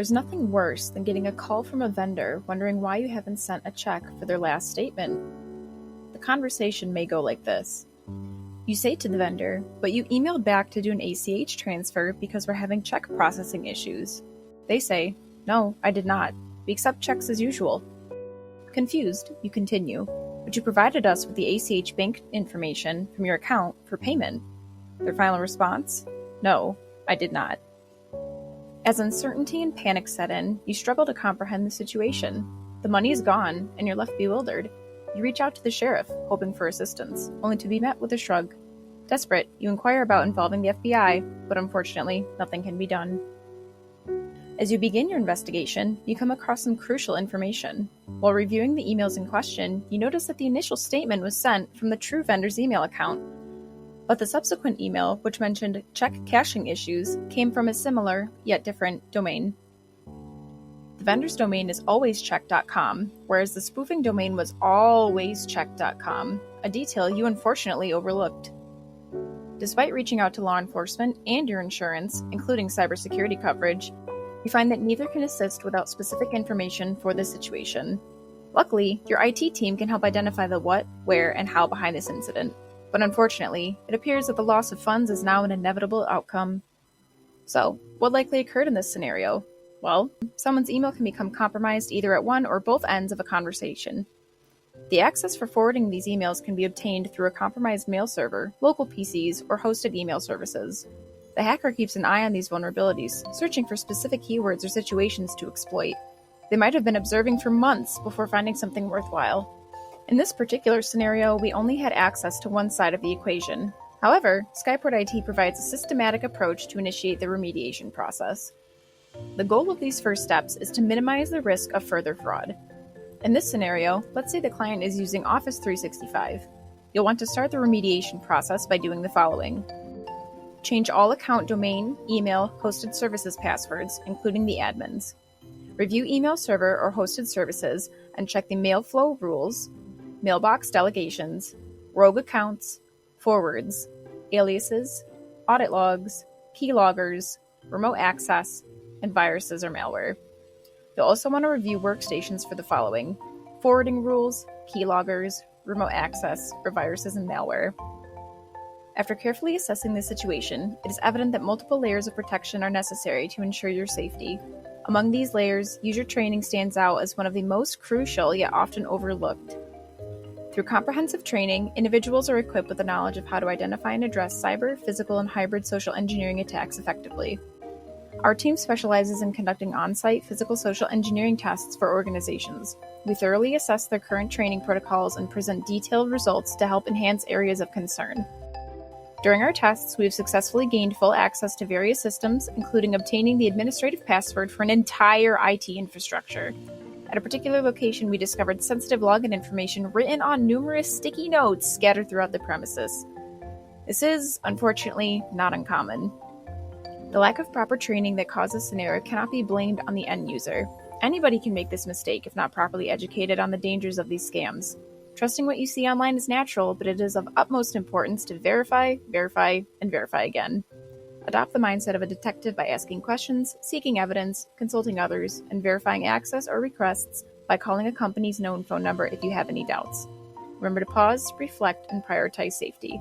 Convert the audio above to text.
There's nothing worse than getting a call from a vendor wondering why you haven't sent a check for their last statement. The conversation may go like this. You say to the vendor, but you emailed back to do an ACH transfer because we're having check processing issues. They say, no, I did not. We accept checks as usual. Confused, you continue, but you provided us with the ACH bank information from your account for payment. Their final response? No, I did not. As uncertainty and panic set in, you struggle to comprehend the situation. The money is gone, and you're left bewildered. You reach out to the sheriff, hoping for assistance, only to be met with a shrug. Desperate, you inquire about involving the FBI, but unfortunately, nothing can be done. As you begin your investigation, you come across some crucial information. While reviewing the emails in question, you notice that the initial statement was sent from the true vendor's email account, but the subsequent email, which mentioned check cashing issues, came from a similar, yet different, domain. The vendor's domain is alwayscheck.com, whereas the spoofing domain was alwayscheck.com, a detail you unfortunately overlooked. Despite reaching out to law enforcement and your insurance, including cybersecurity coverage, you find that neither can assist without specific information for this situation. Luckily, your IT team can help identify the what, where, and how behind this incident. But unfortunately, it appears that the loss of funds is now an inevitable outcome. So, what likely occurred in this scenario? Well, someone's email can become compromised either at one or both ends of a conversation. The access for forwarding these emails can be obtained through a compromised mail server, local PCs, or hosted email services. The hacker keeps an eye on these vulnerabilities, searching for specific keywords or situations to exploit. They might have been observing for months before finding something worthwhile. In this particular scenario, we only had access to one side of the equation. However, SkyPort IT provides a systematic approach to initiate the remediation process. The goal of these first steps is to minimize the risk of further fraud. In this scenario, let's say the client is using Office 365. You'll want to start the remediation process by doing the following. Change all account domain, email, hosted services passwords, including the admin's. Review email server or hosted services and check the mail flow rules, mailbox delegations, rogue accounts, forwards, aliases, audit logs, keyloggers, remote access, and viruses or malware. You'll also want to review workstations for the following: forwarding rules, keyloggers, remote access, or viruses and malware. After carefully assessing the situation, it is evident that multiple layers of protection are necessary to ensure your safety. Among these layers, user training stands out as one of the most crucial yet often overlooked. Through comprehensive training, individuals are equipped with the knowledge of how to identify and address cyber, physical, and hybrid social engineering attacks effectively. Our team specializes in conducting on-site physical social engineering tests for organizations. We thoroughly assess their current training protocols and present detailed results to help enhance areas of concern. During our tests, we have successfully gained full access to various systems, including obtaining the administrative password for an entire IT infrastructure. At a particular location, we discovered sensitive login information written on numerous sticky notes scattered throughout the premises. This is, unfortunately, not uncommon. The lack of proper training that caused this scenario cannot be blamed on the end user. Anybody can make this mistake if not properly educated on the dangers of these scams. Trusting what you see online is natural, but it is of utmost importance to verify, and verify again. Adopt the mindset of a detective by asking questions, seeking evidence, consulting others, and verifying access or requests by calling a company's known phone number if you have any doubts. Remember to pause, reflect, and prioritize safety.